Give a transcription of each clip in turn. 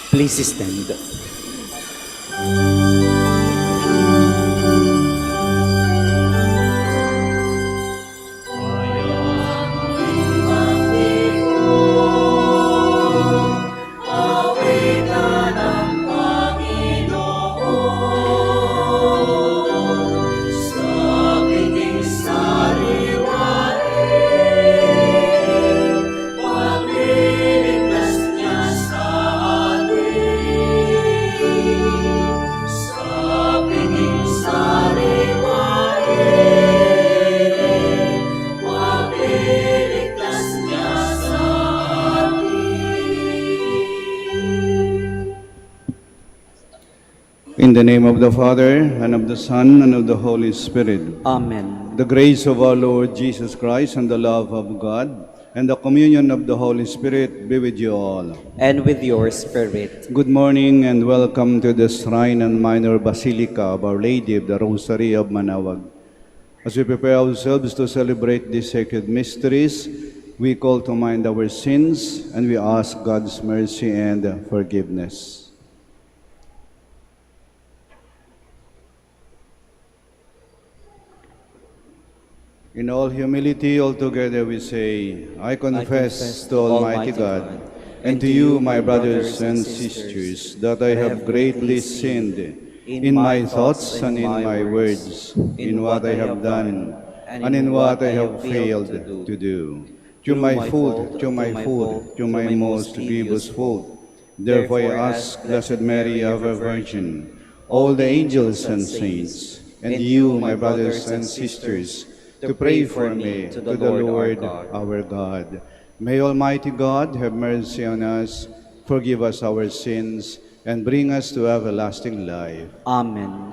Please stand. In the name of the Father, and of the Son, and of the Holy Spirit. Amen. The grace of our Lord Jesus Christ, and the love of God, and the communion of the Holy Spirit be with you all. And with your spirit. Good morning and welcome to the Shrine and Minor Basilica of Our Lady of the Rosary of Manaoag. As we prepare ourselves to celebrate these sacred mysteries, we call to mind our sins and we ask God's mercy and forgiveness. In all humility, altogether we say, I confess to Almighty God and to you, my brothers and sisters, that I have greatly sinned in my thoughts and in my words, in what I have done and in what I have failed to do. To my fault, to my fault, to my most grievous fault. Therefore I ask Blessed Mary, ever Virgin, all the angels and saints, and you, my brothers and sisters, to pray for me to the Lord our God. May Almighty God have mercy on us, forgive us our sins, and bring us to everlasting life. Amen.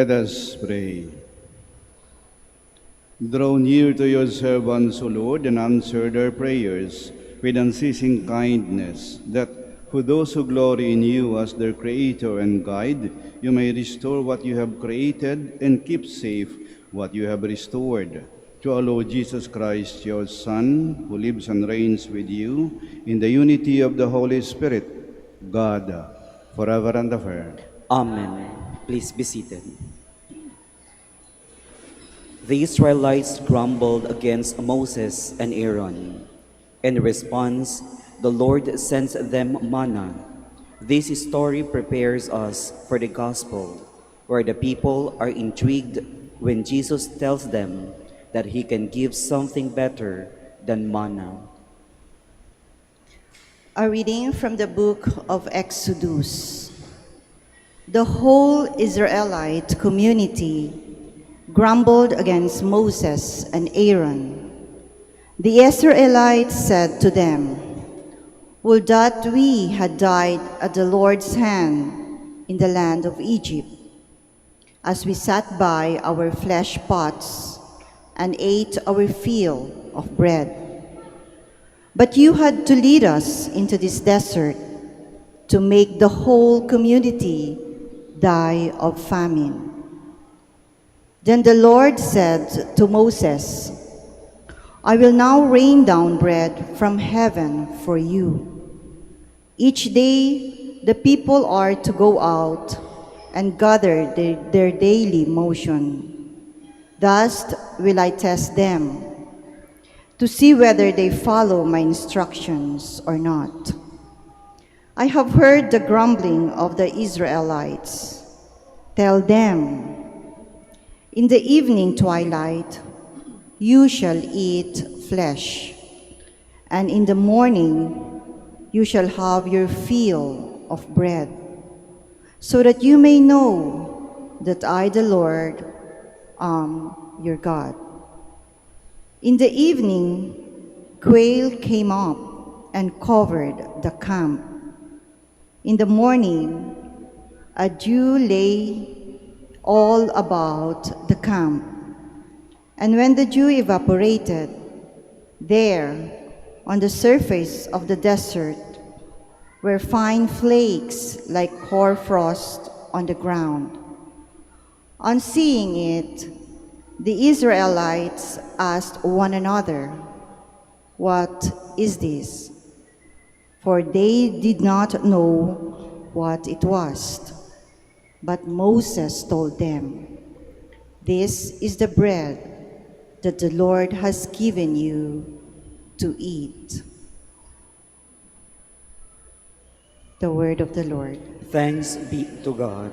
Let us pray. Draw near to your servants, O Lord, and answer their prayers with unceasing kindness, that for those who glory in you as their Creator and Guide, you may restore what you have created and keep safe what you have restored. Through our Lord Jesus Christ, your Son, who lives and reigns with you in the unity of the Holy Spirit, God, forever and ever. Amen. Please be seated. The Israelites grumbled against Moses and Aaron. In response, the Lord sends them manna. This story prepares us for the gospel, where the people are intrigued when Jesus tells them that he can give something better than manna. A reading from the book of Exodus. The whole Israelite community grumbled against Moses and Aaron. The Israelites said to them, "Would that we had died at the Lord's hand in the land of Egypt, as we sat by our flesh pots and ate our fill of bread. But you had to lead us into this desert to make the whole community die of famine." Then the Lord said to Moses, "I will now rain down bread from heaven for you. Each day the people are to go out and gather their daily motion. Thus will I test them, to see whether they follow my instructions or not. I have heard the grumbling of the Israelites. Tell them, in the evening twilight you shall eat flesh, and in the morning you shall have your fill of bread, so that you may know that I, the Lord, am your God." In the evening, quail came up and covered the camp. In the morning, a dew lay all about the camp. And when the dew evaporated, there, on the surface of the desert, were fine flakes like hoarfrost on the ground. On seeing it, the Israelites asked one another, "What is this?" For they did not know what it was. But Moses told them, "This is the bread that the Lord has given you to eat." The word of the Lord. Thanks be to God.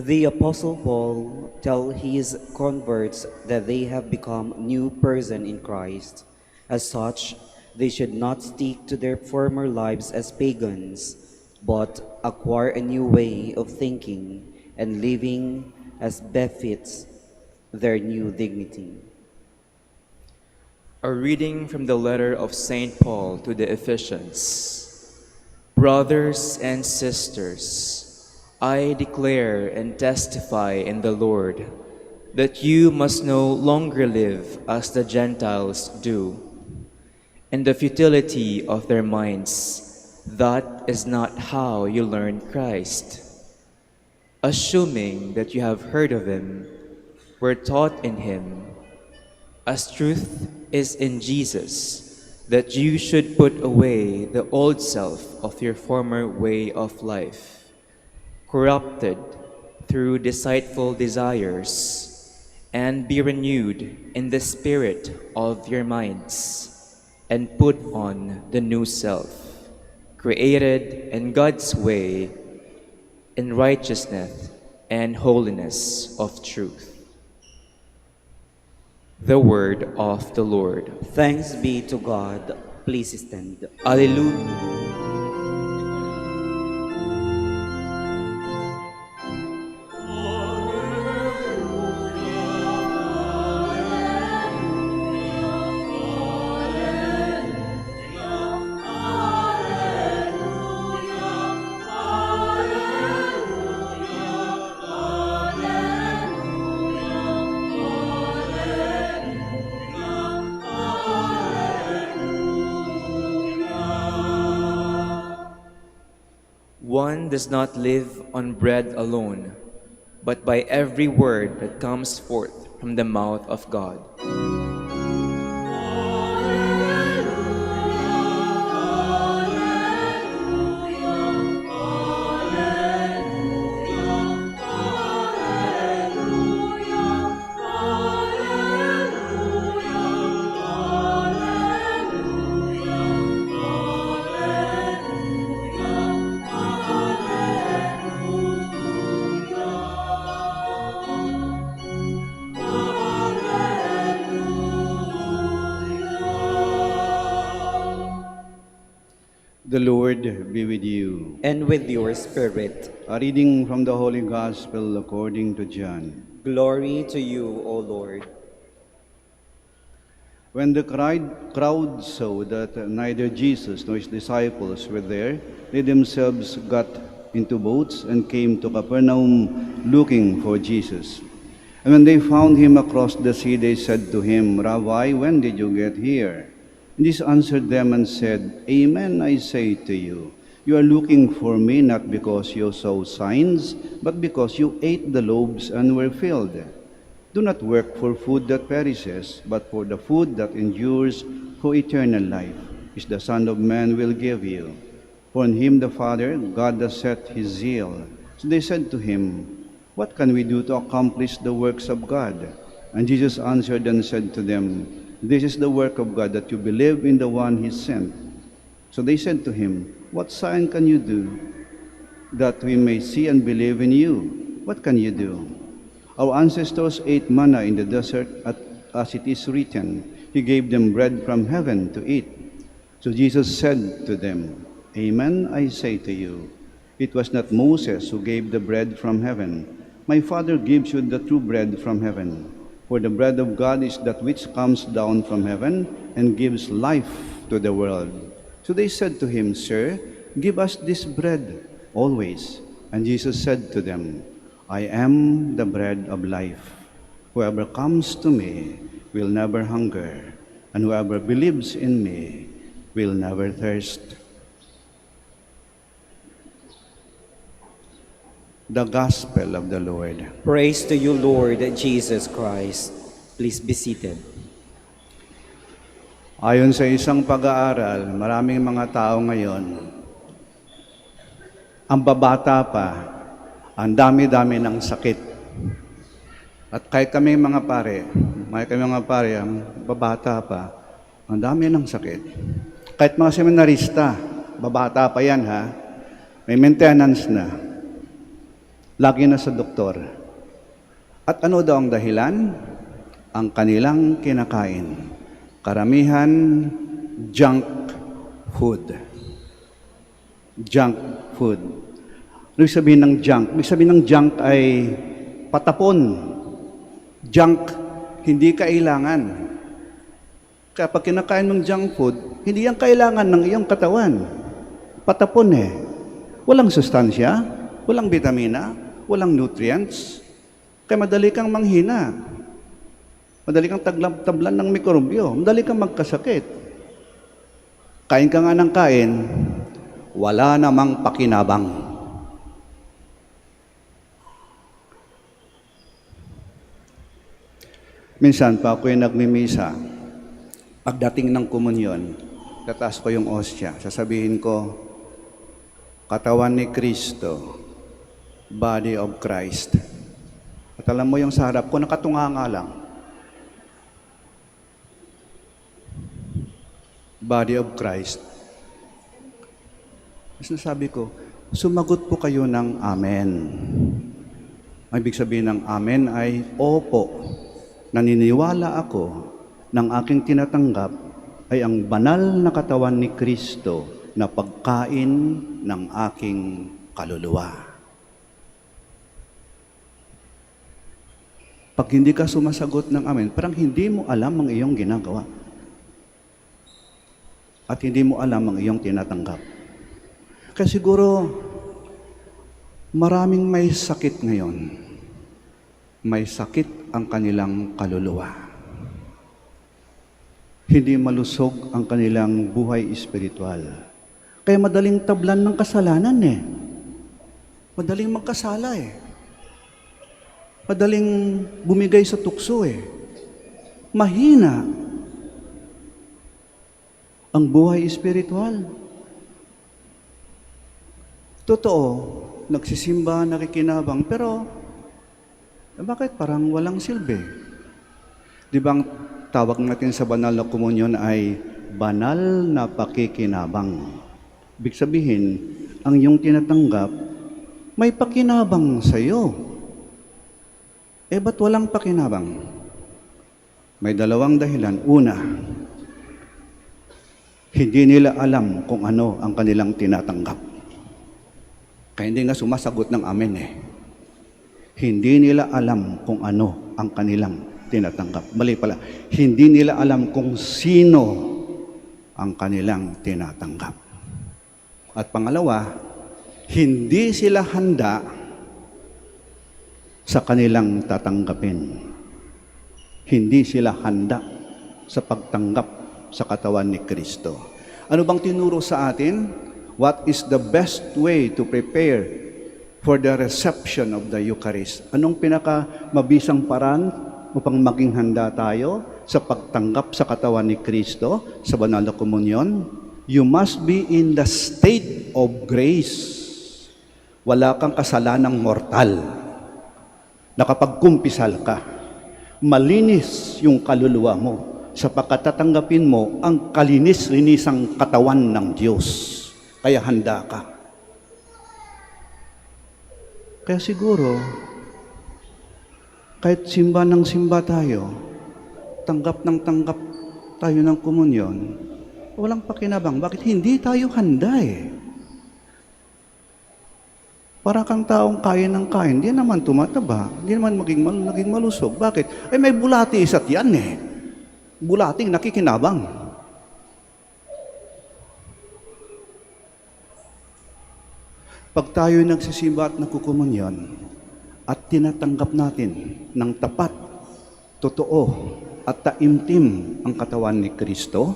The Apostle Paul tells his converts that they have become new person in Christ. As such, they should not stick to their former lives as pagans, but acquire a new way of thinking and living as befits their new dignity. A reading from the letter of St. Paul to the Ephesians. Brothers and sisters, I declare and testify in the Lord that you must no longer live as the Gentiles do, in the futility of their minds. That is not how you learned Christ. Assuming that you have heard of him, were taught in him, as truth is in Jesus, that you should put away the old self of your former way of life, corrupted through deceitful desires, and be renewed in the spirit of your minds, and put on the new self, created in God's way, in righteousness and holiness of truth. The word of the Lord. Thanks be to God. Please stand. Alleluia. One does not live on bread alone, but by every word that comes forth from the mouth of God. The Lord be with you. And with your spirit. A reading from the Holy Gospel according to John. Glory to you, O Lord. When the crowd saw that neither Jesus nor his disciples were there, they themselves got into boats and came to Capernaum looking for Jesus. And when they found him across the sea, they said to him, Rabbi, when did you get here? And Jesus answered them and said, Amen, I say to you, you are looking for me not because you saw signs, but because you ate the loaves and were filled. Do not work for food that perishes, but for the food that endures for eternal life, which the Son of Man will give you. For in him the Father, God has set his zeal. So they said to him, What can we do to accomplish the works of God? And Jesus answered and said to them, This is the work of God, that you believe in the one he sent. So they said to him, What sign can you do, that we may see and believe in you? What can you do? Our ancestors ate manna in the desert, as it is written, He gave them bread from heaven to eat. So Jesus said to them, Amen, I say to you, it was not Moses who gave the bread from heaven. My Father gives you the true bread from heaven. For the bread of God is that which comes down from heaven and gives life to the world. So they said to him, Sir, give us this bread always. And Jesus said to them, I am the bread of life. Whoever comes to me will never hunger, and whoever believes in me will never thirst. The Gospel of the Lord. Praise to you, Lord Jesus Christ. Please be seated. Ayon sa isang pag-aaral, maraming mga tao ngayon, ang babata pa, ang dami-dami ng sakit. At kahit kami mga pare, ang babata pa, ang dami ng sakit. Kahit mga seminarista, babata pa yan ha, may maintenance na. Lagi na sa doktor. At ano daw ang dahilan? Ang kanilang kinakain. Karamihan, junk food. Junk food. Ano ibig sabihin ng junk? Ibig sabihin ng junk ay patapon. Junk, hindi kailangan. Kaya pag kinakain ng junk food, hindi yan kailangan ng iyong katawan. Patapon eh. Walang sustansya, walang vitamina, walang nutrients. Kaya madali kang manghina. Madali kang tablan ng mikrobyo. Madali kang magkasakit. Kain ka nga ng kain, wala namang pakinabang. Minsan pa ako'y nagmimisa, pagdating ng komunyon, tataas ko yung ostia, sasabihin ko, katawan ni Kristo, body of Christ. At alam mo yung sa harap ko, nakatunganga lang. Body of Christ. Mas nasabi ko, sumagot po kayo ng amen. Ang ibig sabihin ng amen ay, opo, naniniwala ako ng aking tinatanggap ay ang banal na katawan ni Kristo na pagkain ng aking kaluluwa. Pag hindi ka sumasagot ng amen, parang hindi mo alam ang iyong ginagawa. At hindi mo alam ang iyong tinatanggap. Kaya siguro, maraming may sakit ngayon. May sakit ang kanilang kaluluwa. Hindi malusog ang kanilang buhay espiritual. Kaya madaling tablan ng kasalanan eh. Madaling magkasala eh. Madaling bumigay sa tukso eh. Mahina ang buhay espiritual. Totoo, nagsisimba, nakikinabang, pero bakit parang walang silbi? Di ba ang tawag natin sa banal na komunyon ay banal na pakikinabang? Ibig sabihin, ang iyong tinatanggap, may pakinabang sa iyo. Eh, ba't walang pakinabang? May dalawang dahilan. Una, hindi nila alam kung ano ang kanilang tinatanggap. Kaya hindi nga sumasagot ng amen eh. Hindi nila alam kung ano ang kanilang tinatanggap. Mali pala. Hindi nila alam kung sino ang kanilang tinatanggap. At pangalawa, hindi sila handa sa kanilang tatanggapin. Hindi sila handa sa pagtanggap sa katawan ni Kristo. Ano bang tinuro sa atin? What is the best way to prepare for the reception of the Eucharist? Anong pinakamabisang paraan upang maging handa tayo sa pagtanggap sa katawan ni Kristo sa banal na komunyon? You must be in the state of grace. Wala kang kasalanang mortal. Nakapagkumpisal ka. Malinis yung kaluluwa mo sapagkat tatanggapin mo ang kalinis-linisang katawan ng Diyos. Kaya handa ka. Kaya siguro, kahit simba ng simba tayo, tanggap ng tanggap tayo ng komunyon, walang pakinabang. Bakit hindi tayo handa eh? Para kang taong kain ng kain, hindi naman tumataba, hindi naman maging malusog. Bakit? Ay may bulati isa't yan eh. Bulating nakikinabang. Pag tayo nagsisimba at nagkukumunyon at tinatanggap natin ng tapat, totoo at taimtim ang katawan ni Kristo,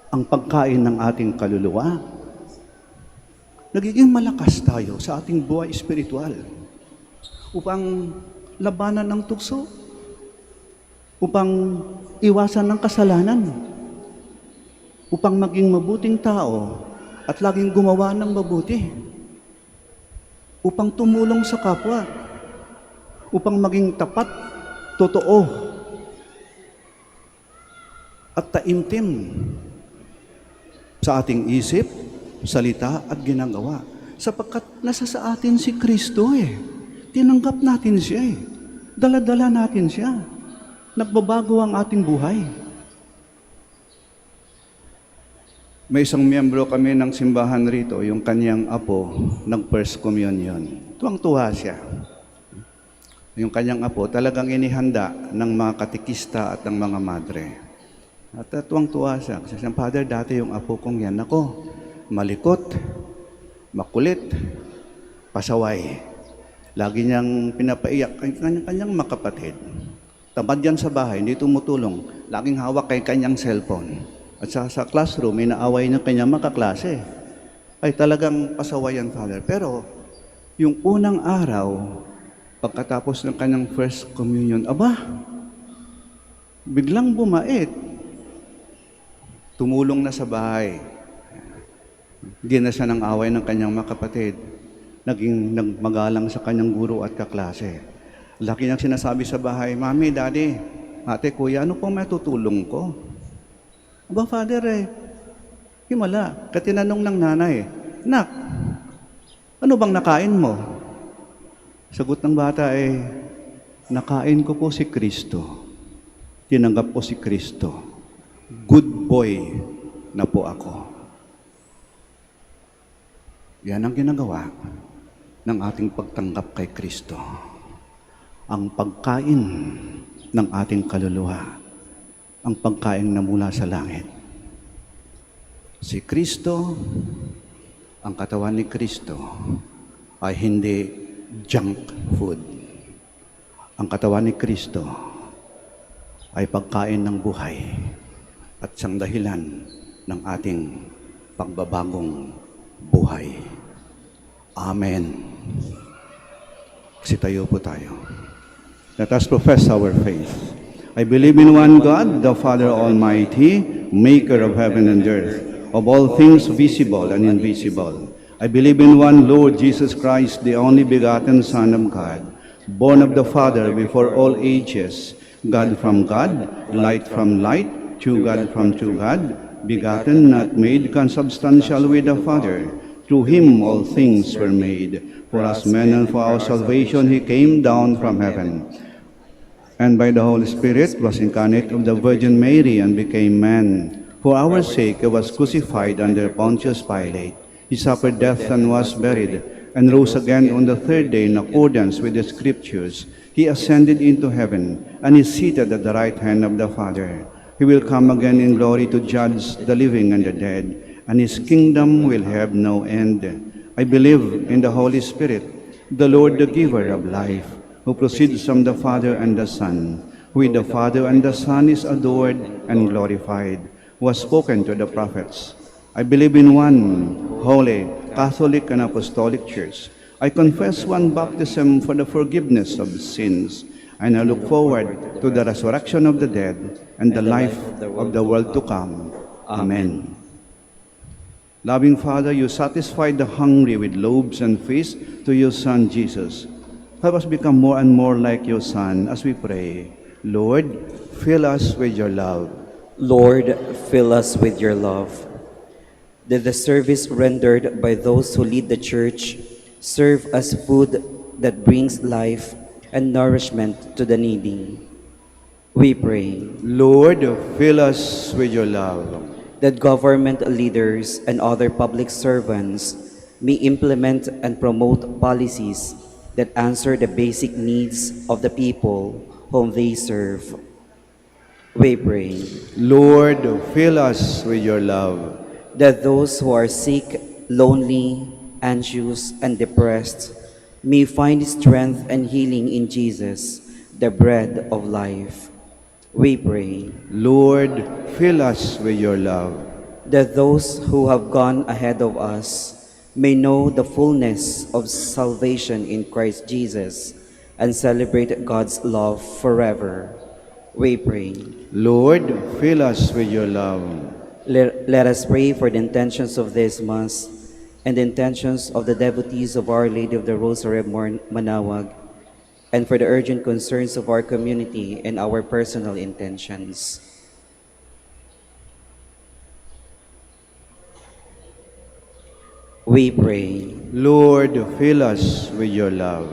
ang pagkain ng ating kaluluwa, nagiging malakas tayo sa ating buhay espiritual upang labanan ng tukso, upang iwasan ng kasalanan, upang maging mabuting tao at laging gumawa ng mabuti, upang tumulong sa kapwa, upang maging tapat, totoo, at taimtim sa ating isip, salita at ginagawa. Sapagkat nasa sa atin si Kristo eh. Tinanggap natin siya eh. Dala-dala natin siya. Nagbabago ang ating buhay. May isang miyembro kami ng simbahan rito, yung kanyang apo, nag-first communion. Tuwang-tuwa siya. Yung kanyang apo, talagang inihanda ng mga katikista at ng mga madre. At tuwang-tuwa siya. Kasi siya, Father, dati yung apo kong yan, ako, malikot, makulit, pasaway. Lagi niyang pinapaiyak ang kanyang makapatid. Tamad yan sa bahay, hindi tumutulong. Laging hawak kay kanyang cellphone. At sa classroom, may naaway ng kanyang makaklase. Ay talagang pasaway yan, Father. Pero, yung unang araw, pagkatapos ng kanyang first communion, aba, biglang bumait. Tumulong na sa bahay. Hindi na siya nang away ng kanyang makapatid. Naging nagmagalang sa kanyang guro at kaklase. Laki niyang sinasabi sa bahay, Mami, Daddy, Ate, Kuya, ano pong matutulong ko? Aba, Father, himala. Katinanong ng nanay, Nak, ano bang nakain mo? Sagot ng bata nakain ko po si Kristo. Tinanggap ko si Kristo. Good boy na po ako. Yan ang ginagawa ng ating pagtanggap kay Kristo. Ang pagkain ng ating kaluluwa. Ang pagkain na mula sa langit. Si Kristo, ang katawan ni Kristo, ay hindi junk food. Ang katawan ni Kristo ay pagkain ng buhay at siyang dahilan ng ating pagbabagong buhay. Amen. Sitayo po tayo. Let us profess our faith. I believe in one God, the Father Almighty, maker of heaven and earth, of all things visible and invisible. I believe in one Lord Jesus Christ, the only begotten Son of God, born of the Father before all ages, God from God, light from light, true God from true God, begotten, not made, consubstantial with the Father. Through him all things were made. For us men and for our salvation he came down from heaven, and by the Holy Spirit was incarnate of the Virgin Mary and became man. For our sake he was crucified under Pontius Pilate. He suffered death and was buried, and rose again on the third day in accordance with the Scriptures. He ascended into heaven, and is seated at the right hand of the Father. He will come again in glory to judge the living and the dead, and his kingdom will have no end. I believe in the Holy Spirit, the Lord, the giver of life, who proceeds from the Father and the Son, who with the Father and the Son is adored and glorified, who has spoken to the prophets. I believe in one holy, Catholic, and Apostolic Church. I confess one baptism for the forgiveness of sins, and I look forward to the resurrection of the dead and the life of the world to come. Amen. Loving Father, you satisfied the hungry with loaves and fish to your Son Jesus. Help us become more and more like your Son as we pray. Lord, fill us with your love. Lord, fill us with your love. That the service rendered by those who lead the Church serve as food that brings life and nourishment to the needy. We pray. Lord, fill us with your love. That government leaders and other public servants may implement and promote policies that answer the basic needs of the people whom they serve. We pray. Lord, fill us with your love. That those who are sick, lonely, anxious, and depressed may find strength and healing in Jesus, the bread of life. We pray. Lord, fill us with your love. That those who have gone ahead of us may know the fullness of salvation in Christ Jesus and celebrate God's love forever. We pray. Lord, fill us with your love. Let us pray for the intentions of this Mass and the intentions of the devotees of Our Lady of the Rosary of Manawag, and for the urgent concerns of our community and our personal intentions. we pray. Lord, fill us with your love.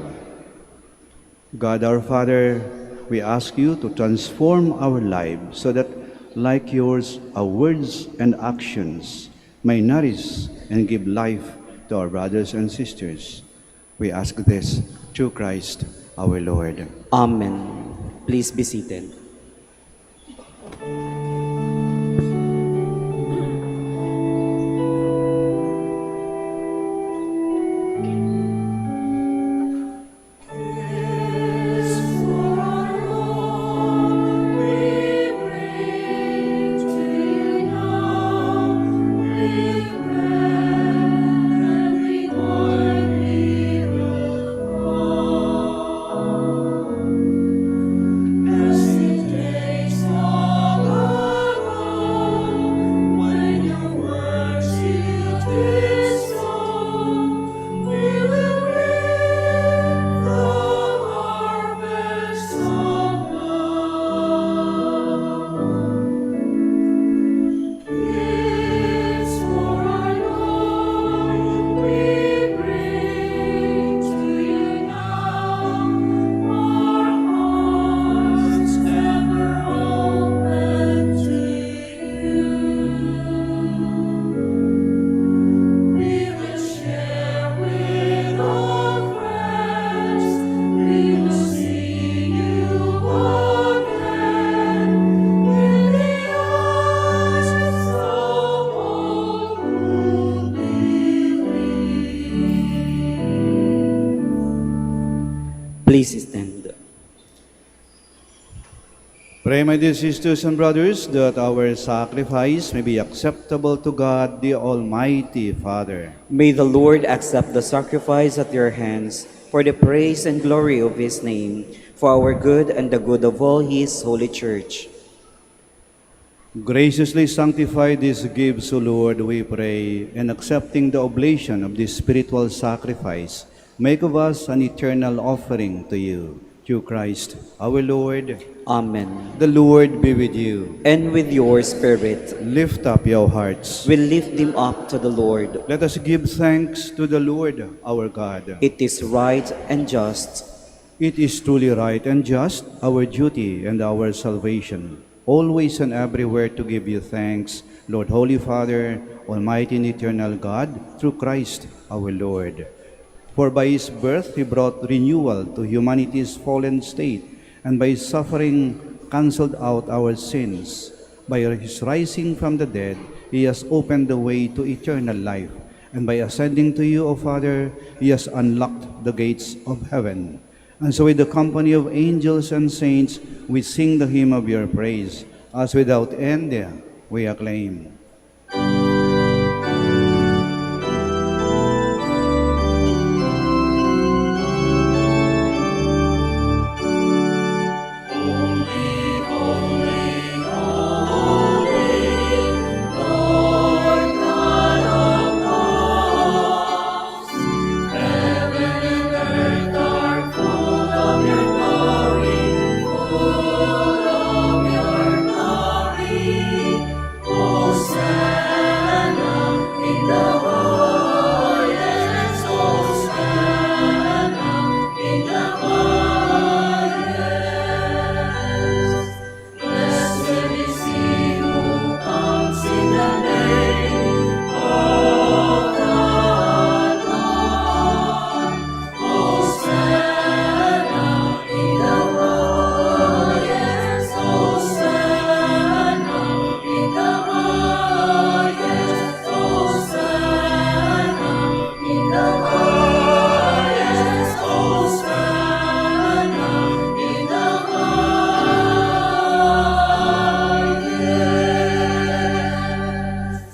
God our Father, we ask you to transform our lives so that, like yours, our words and actions may nourish and give life to our brothers and sisters. We ask this through Christ our Lord. Amen. Please be seated. Please stand. Pray, my dear sisters and brothers, that our sacrifice may be acceptable to God, the Almighty Father. May the Lord accept the sacrifice at your hands for the praise and glory of his name, for our good and the good of all his holy church. Graciously sanctify these gifts, O Lord, we pray, and accepting the oblation of this spiritual sacrifice, make of us an eternal offering to you. Through Christ our Lord. Amen. The Lord be with you. And with your spirit, Lift up your hearts. we lift them up to the Lord. Let us give thanks to the Lord our God. It is right and just. It is truly right and just, our duty and our salvation, always and everywhere to give you thanks, Lord, Holy Father, Almighty and eternal God, through Christ our Lord. For by his birth he brought renewal to humanity's fallen state, and by his suffering cancelled out our sins. By his rising from the dead, he has opened the way to eternal life, and by ascending to you, O Father, he has unlocked the gates of heaven. And so with the company of angels and saints, we sing the hymn of your praise, as without end we acclaim.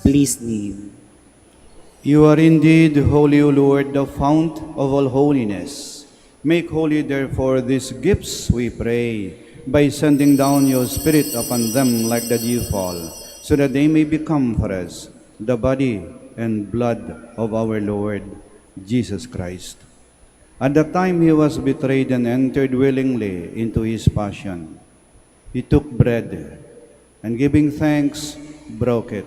Please kneel. You are indeed holy, O Lord, the fount of all holiness. Make holy, therefore, these gifts, we pray, by sending down your Spirit upon them like the dewfall, so that they may become for us the body and blood of our Lord Jesus Christ. At the time he was betrayed and entered willingly into his passion, he took bread, and giving thanks, broke it,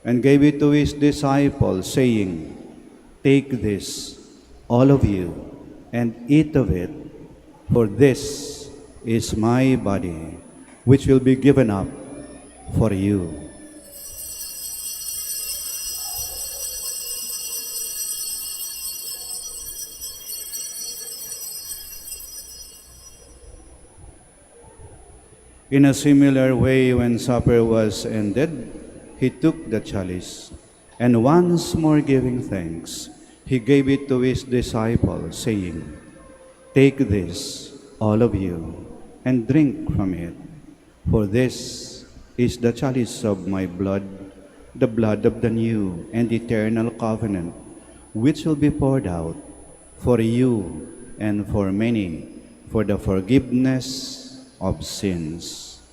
and gave it to his disciples, saying, Take this, all of you, and eat of it, for this is my body, which will be given up for you. In a similar way, when supper was ended, he took the chalice, and once more giving thanks, he gave it to his disciples, saying, "Take this, all of you, and drink from it, for this is the chalice of my blood, the blood of the new and eternal covenant, which will be poured out for you and for many for the forgiveness of sins.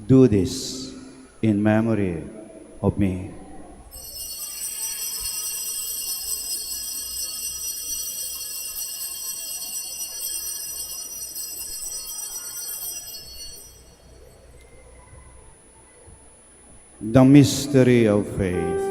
Do this in memory of me." The mystery of faith.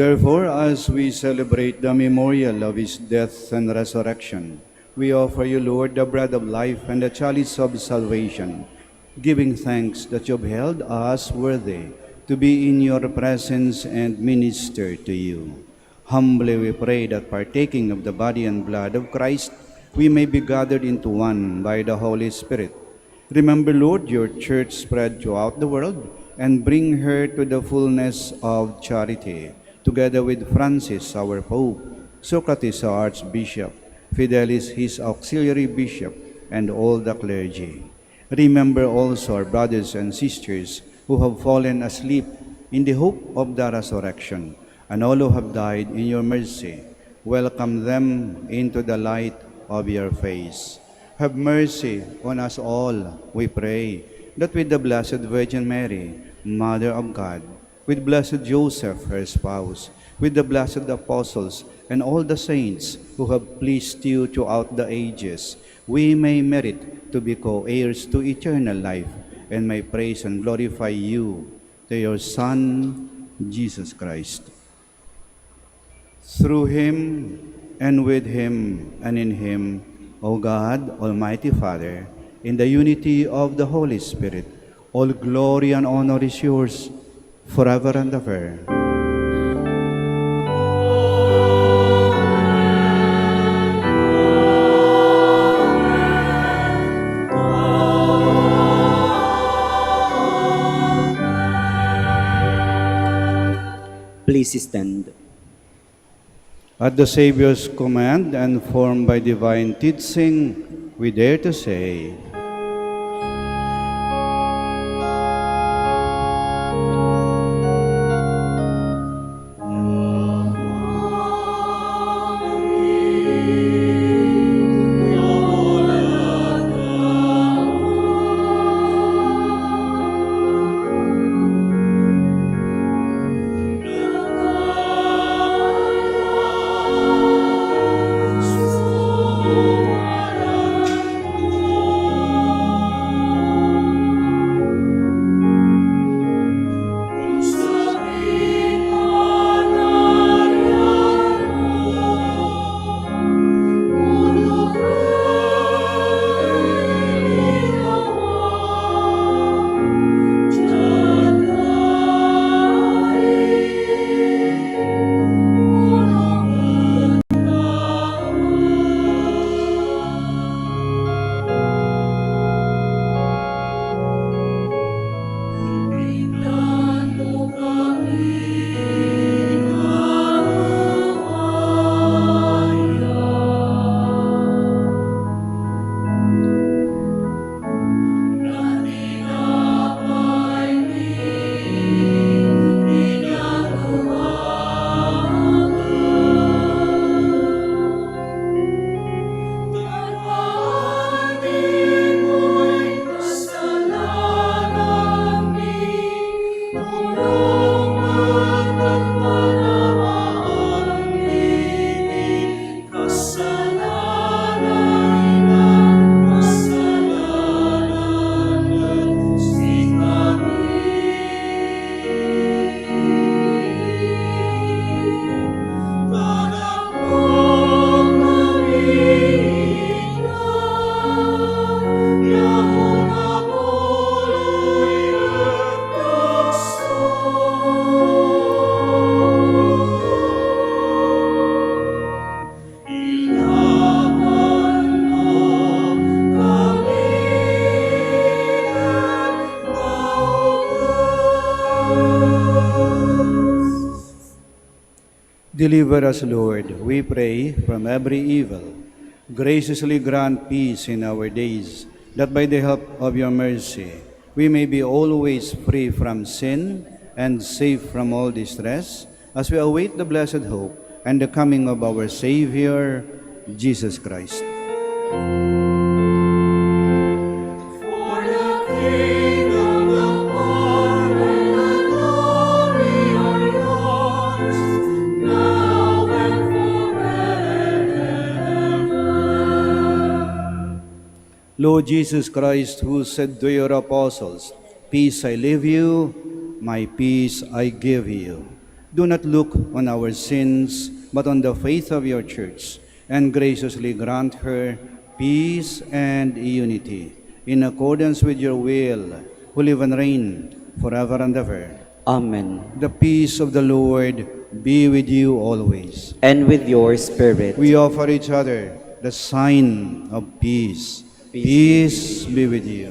Therefore, as we celebrate the memorial of his death and resurrection, we offer you, Lord, the bread of life and the chalice of salvation, giving thanks that you have held us worthy to be in your presence and minister to you. Humbly we pray that partaking of the body and blood of Christ, we may be gathered into one by the Holy Spirit. Remember, Lord, your church spread throughout the world, and bring her to the fullness of charity, together with Francis, our Pope, Socrates, our Archbishop, Fidelis, his auxiliary bishop, and all the clergy. Remember also our brothers and sisters who have fallen asleep in the hope of the resurrection, and all who have died in your mercy. Welcome them into the light of your face. Have mercy on us all, we pray, that with the Blessed Virgin Mary, Mother of God, with blessed Joseph, her spouse, with the blessed apostles, and all the saints who have pleased you throughout the ages, we may merit to be co-heirs to eternal life, and may praise and glorify you, to your Son, Jesus Christ. Through him, and with him, and in him, O God, Almighty Father, in the unity of the Holy Spirit, all glory and honor is yours, forever and ever. Please stand. At the Savior's command and formed by divine teaching, we dare to say, Deliver us, Lord, we pray, from every evil. Graciously grant peace in our days, that by the help of your mercy we may be always free from sin and safe from all distress, as we await the blessed hope and the coming of our Savior, Jesus Christ. Lord Jesus Christ, who said to your apostles, "Peace I leave you, my peace I give you," do not look on our sins, but on the faith of your church, and graciously grant her peace and unity, in accordance with your will, who live and reign forever and ever. Amen. The peace of the Lord be with you always. And with your spirit. We offer each other the sign of peace. Peace be with you.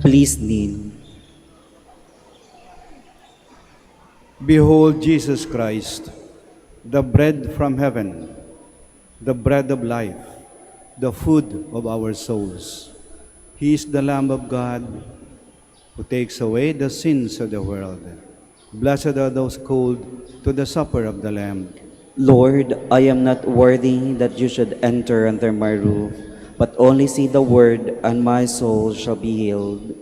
Please kneel. Behold Jesus Christ, the bread from heaven, the bread of life, the food of our souls. He is the Lamb of God who takes away the sins of the world. Blessed are those called to the supper of the Lamb. Lord, I am not worthy that you should enter under my roof, but only say the word, and my soul shall be healed.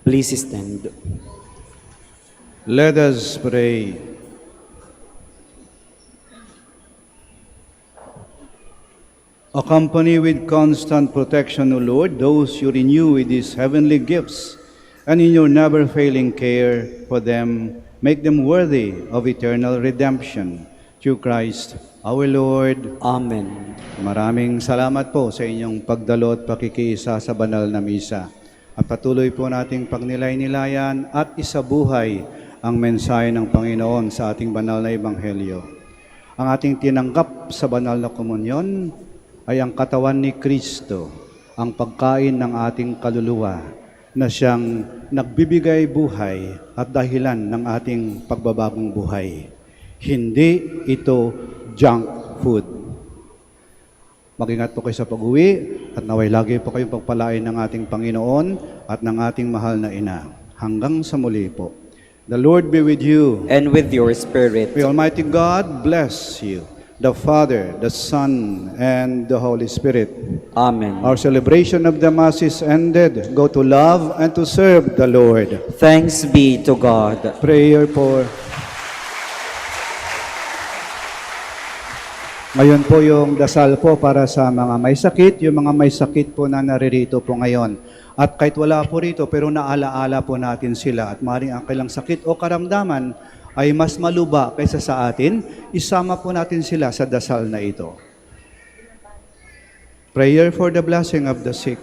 Please stand. Let us pray. Accompany with constant protection, O Lord, those you renew with these heavenly gifts, and in your never-failing care for them, make them worthy of eternal redemption. Through Christ, our Lord. Amen. Maraming salamat po sa inyong pagdalo at pakikiisa sa banal na misa. At patuloy po nating pagnilay-nilayan at isabuhay ang mensahe ng Panginoon sa ating banal na ebanghelyo. Ang ating tinanggap sa banal na komunyon ay ang katawan ni Kristo, ang pagkain ng ating kaluluwa na siyang nagbibigay buhay at dahilan ng ating pagbabagong buhay. Hindi ito junk food. Mag-ingat po kayo sa pag-uwi at naway lagi po kayong pagpalain ng ating Panginoon at ng ating mahal na Ina. Hanggang sa muli po. The Lord be with you. And with your spirit. May Almighty God bless you, the Father, the Son, and the Holy Spirit. Amen. Our celebration of the Mass is ended. Go to love and to serve the Lord. Thanks be to God. Prayer for... Ngayon po yung dasal po para sa mga may sakit, yung mga may sakit po na naririto po ngayon. At kahit wala po rito, pero naalaala po natin sila at maaaring ang kailang sakit o karamdaman ay mas maluba kaysa sa atin, isama po natin sila sa dasal na ito. Prayer for the blessing of the sick.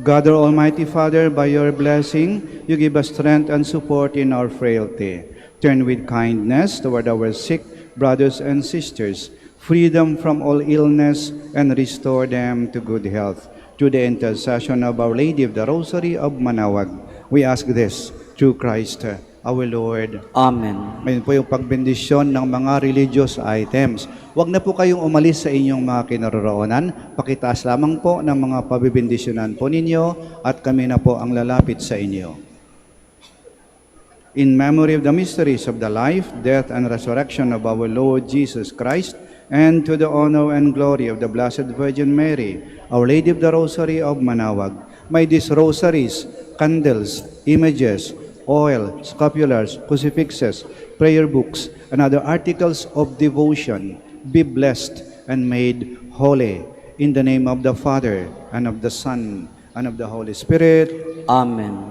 God, our Almighty Father, by your blessing, you give us strength and support in our frailty. Turn with kindness toward our sick brothers and sisters, free them from all illness, and restore them to good health. Through the intercession of Our Lady of the Rosary of Manaoag, we ask this through Christ our Lord. Amen. Ngayon po yung pagbendisyon ng mga religious items. Huwag na po kayong umalis sa inyong mga kinaroroonan. Pakitaas lamang po ng mga pabibendisyonan po ninyo at kami na po ang lalapit sa inyo. In memory of the mysteries of the life, death, and resurrection of our Lord Jesus Christ, and to the honor and glory of the Blessed Virgin Mary, Our Lady of the Rosary of Manaoag, may these rosaries, candles, images, oil, scapulars, crucifixes, prayer books, and other articles of devotion be blessed and made holy. In the name of the Father, and of the Son, and of the Holy Spirit. Amen.